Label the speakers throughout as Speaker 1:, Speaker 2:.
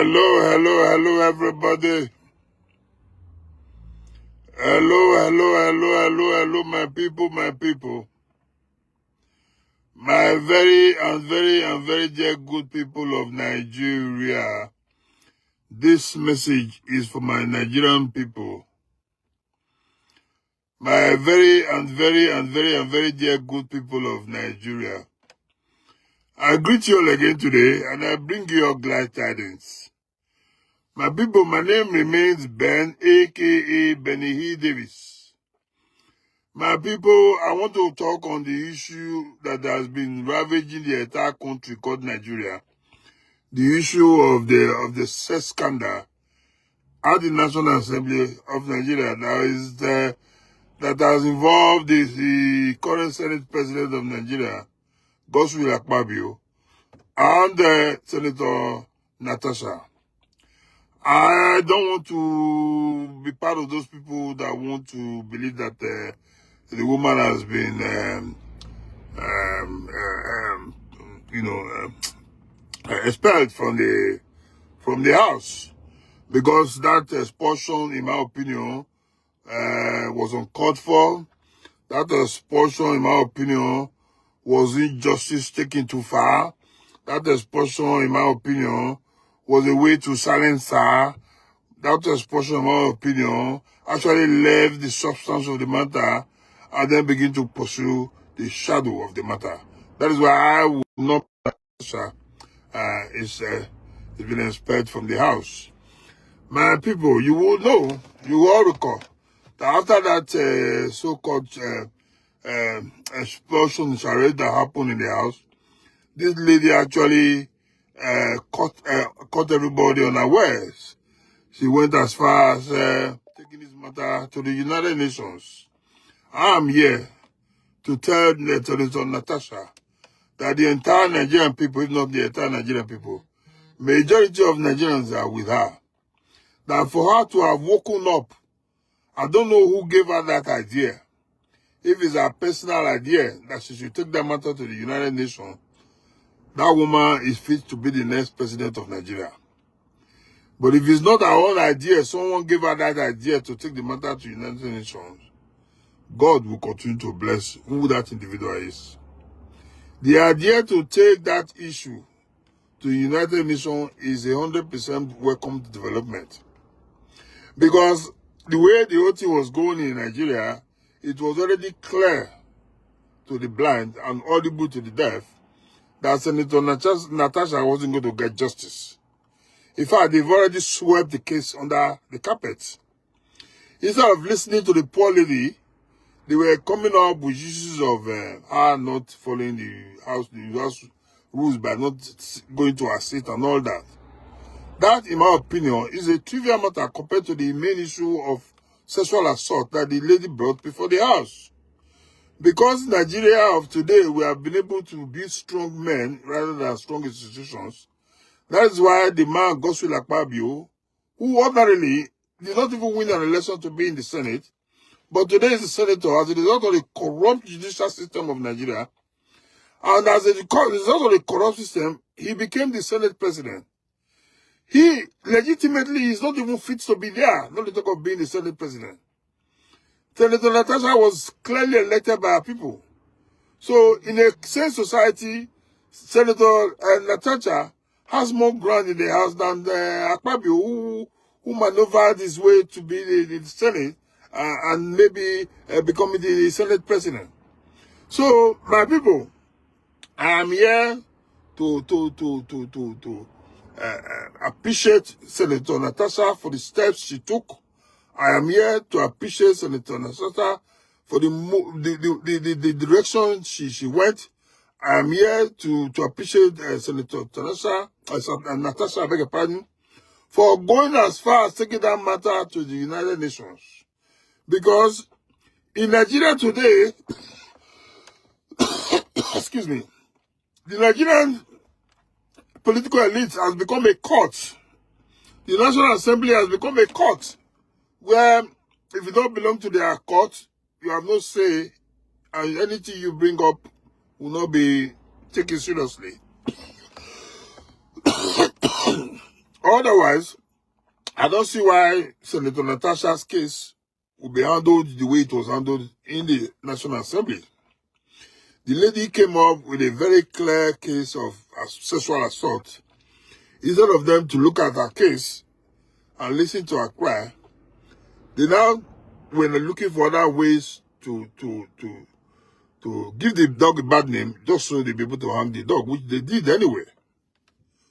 Speaker 1: Hello, everybody. Hello, my people. My very dear good people of Nigeria. This message is for my Nigerian people. My very dear good people of Nigeria. I greet you all again today and I bring you all glad tidings. My people, my name remains Ben, aka Benny Davis. My people, I want to talk on the issue that has been ravaging the entire country called Nigeria. The issue of the sex scandal at the National Assembly of Nigeria that has involved the current Senate President of Nigeria, Akpabio, and Senator Natasha. I don't want to be part of those people that want to believe that the woman has been, expelled from the house, because that expulsion, in my opinion, was uncalled for. That expulsion, in my opinion, was injustice taken too far. That expulsion, in my opinion, was a way to silence her. That expulsion, in my opinion, actually left the substance of the matter and then begin to pursue the shadow of the matter. That is why I would not is been expelled from the house. My people, you will know, you will all recall that after that so-called explosion charade that happened in the house, this lady actually caught everybody unawares. She went as far as taking this matter to the United Nations. I am here to tell Natasha that the entire Nigerian people, if not the entire Nigerian people, majority of Nigerians are with her. That for her to have woken up, I don't know who gave her that idea. If it's her personal idea that she should take that matter to the United Nations, that woman is fit to be the next president of Nigeria. But if it's not her own idea, someone gave her that idea to take the matter to United Nations, God will continue to bless who that individual is. The idea to take that issue to the United Nations is 100% welcome development. Because the way the whole thing was going in Nigeria, it was already clear to the blind and audible to the deaf that Senator Natasha wasn't going to get justice. In fact, they've already swept the case under the carpet. Instead of listening to the poor lady, they were coming up with issues of her not following the house rules by not going to her seat and all that. That, in my opinion, is a trivial matter compared to the main issue of sexual assault that the lady brought before the house. Because in Nigeria of today, we have been able to be strong men rather than strong institutions. That is why the man, Akpabio, who ordinarily did not even win an election to be in the Senate, but today is the senator as a result of the corrupt judicial system of Nigeria. And as a result of the corrupt system, he became the Senate president. He legitimately is not even fit to be there, not to talk of being the Senate president. Senator Natasha was clearly elected by our people. So in a sane society, Senator Natasha has more ground in the house than Akpabio, who maneuvered his way to be the Senate and maybe becoming the Senate president. So, my people, I am here to appreciate Senator Natasha for the steps she took. I am here to appreciate Senator Natasha for the direction she went. I am here to appreciate Senator Natasha, I beg your pardon, for going as far as taking that matter to the United Nations. Because in Nigeria today, excuse me, the Nigerian political elite has become a court. The National Assembly has become a court where if you don't belong to their court, you have no say, and anything you bring up will not be taken seriously. Otherwise, I don't see why Senator Natasha's case will be handled the way it was handled in the National Assembly. The lady came up with a very clear case of sexual assault. Instead of them to look at her case and listen to her cry, they now were looking for other ways to give the dog a bad name just so they'll be able to hang the dog, which they did anyway.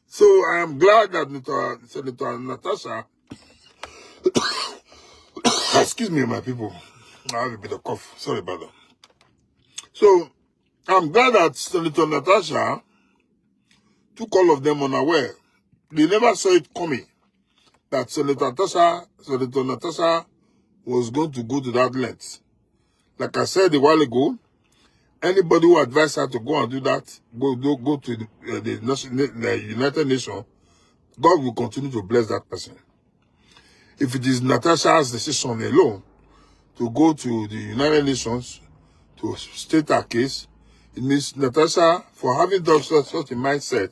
Speaker 1: So I am glad that Senator Natasha, excuse me, my people, I have a bit of cough. Sorry about that. So I'm glad that Senator Natasha took all of them unaware. They never saw it coming that Senator Natasha was going to go to that length. Like I said a while ago, anybody who advised her to go and do that, go to the United Nations, God will continue to bless that person. If it is Natasha's decision alone to go to the United Nations to state her case, it means Natasha, for having done such a mindset,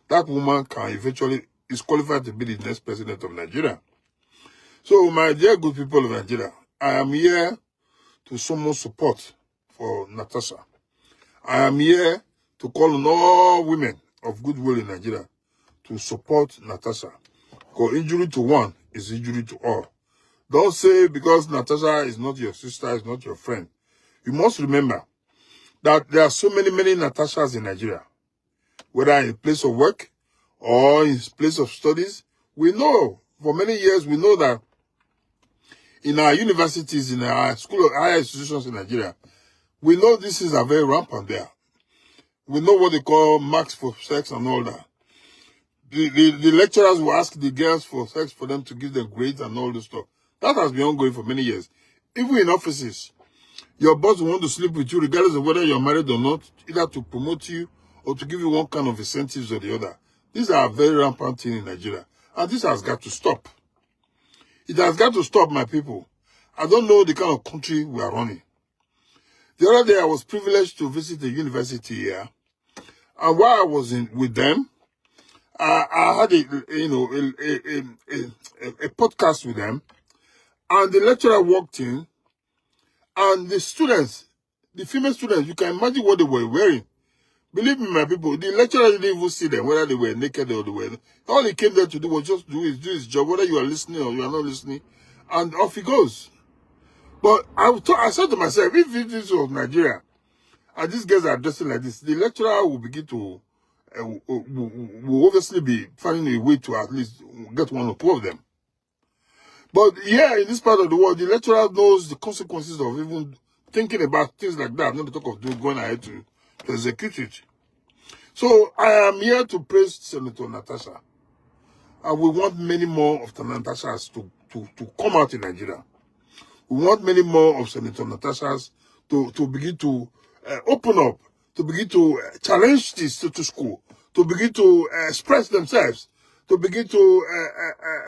Speaker 1: that woman can eventually is qualified to be the next president of Nigeria. So, my dear good people of Nigeria, I am here to summon support for Natasha. I am here to call on all women of goodwill in Nigeria to support Natasha. Because injury to one is injury to all. Don't say because Natasha is not your sister, is not your friend. You must remember that there are so many Natashas in Nigeria. Whether in place of work or in place of studies, we know, for many years, we know that in our universities, in our school of higher institutions in Nigeria, we know this is a very rampant there. We know what they call marks for sex and all that. The lecturers will ask the girls for sex for them to give them grades and all this stuff. That has been ongoing for many years. Even in offices, your boss will want to sleep with you regardless of whether you're married or not, either to promote you or to give you one kind of incentives or the other. These are very rampant things in Nigeria. And this has got to stop. It has got to stop, my people. I don't know the kind of country we are running. The other day, I was privileged to visit a university here. And while I was with them, I had a podcast with them. And the lecturer walked in. And the students, the female students, you can imagine what they were wearing. Believe me, my people, the lecturer didn't even see them, whether they were naked or they were. All he came there to do was just do his job, whether you are listening or you are not listening. And off he goes. But I said to myself, if this was Nigeria, and these guys are dressing like this, the lecturer will begin to, will obviously be finding a way to at least get one or two of them. But here in this part of the world, the lecturer knows the consequences of even thinking about things like that, not to talk of going ahead to execute it. So I am here to praise Senator Natasha. And we want many more of the Natashas to come out in Nigeria. We want many more of Senator Natashas to begin to open up, to begin to challenge the status quo, to begin to express themselves, to begin to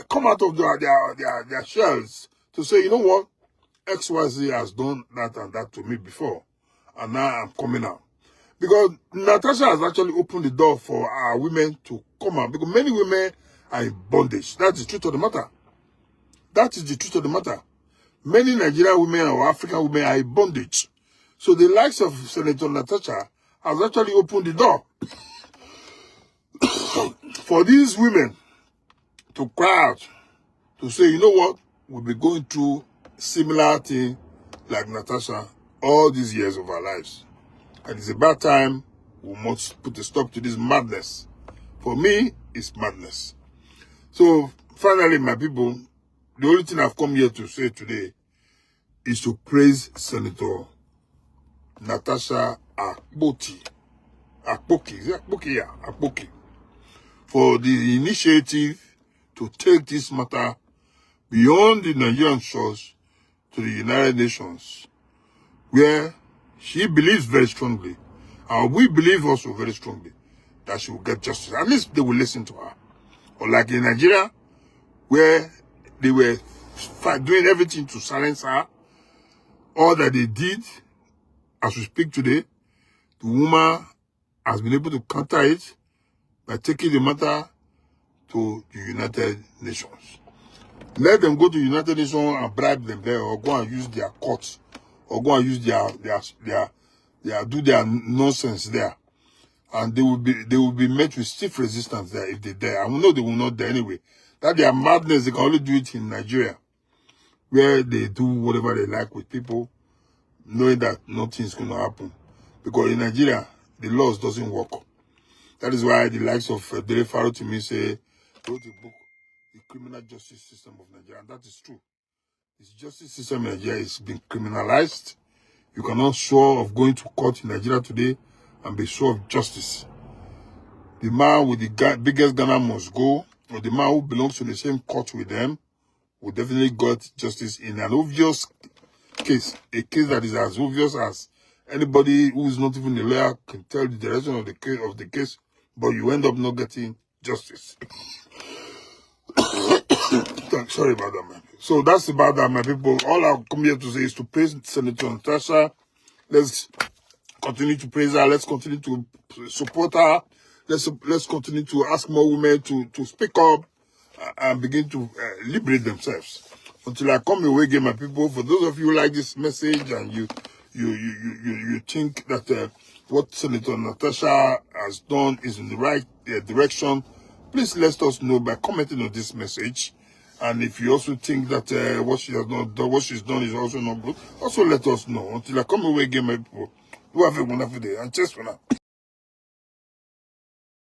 Speaker 1: come out of their shells, to say, you know what, XYZ has done that and that to me before, and now I'm coming out. Because Natasha has actually opened the door for our women to come out, because many women are in bondage. That's the truth of the matter. That is the truth of the matter. Many Nigerian women or African women are in bondage. So the likes of Senator Natasha has actually opened the door for these women to cry out, to say, you know what, we'll be going through similar thing like Natasha all these years of our lives. And it's about time we must put a stop to this madness. For me, it's madness. So finally, my people, the only thing I've come here to say today is to praise Senator Natasha Akpabio, for the initiative to take this matter beyond the Nigerian shores to the United Nations, where she believes very strongly, and we believe also very strongly, that she will get justice. At least they will listen to her. Or like in Nigeria, where they were doing everything to silence her, all that they did, as we speak today, the woman has been able to counter it by taking the matter to the United Nations. Let them go to the United Nations and bribe them there, or go and use their courts, or go and use do their nonsense there. And they will be met with stiff resistance there if they dare. I know they will not dare anyway. That their madness, they can only do it in Nigeria, where they do whatever they like with people, knowing that nothing's going to happen. Because in Nigeria, the laws doesn't work. That is why the likes of Dele Faro to me say, wrote a book, The Criminal Justice System of Nigeria. And that is true. The justice system in Nigeria is being criminalized. You cannot sure of going to court in Nigeria today and be sure of justice. The man with the biggest gunner must go, or the man who belongs to the same court with them will definitely get justice in an obvious case, a case that is as obvious as anybody who is not even a lawyer can tell the direction of the case, but you end up not getting justice. Sorry about that, man. So that's about that, my people. All I've come here to say is to praise Senator Natasha. Let's continue to praise her. Let's continue to support her. Let's continue to ask more women to speak up and begin to liberate themselves. Until I come your way again, my people. For those of you who like this message and you think that what Senator Natasha has done is in the right direction, please let us know by commenting on this message. And if you also think that what she has not done, what she's done is also not good, also let us know. Until I come away again, my people, do have a wonderful day. And cheers for now.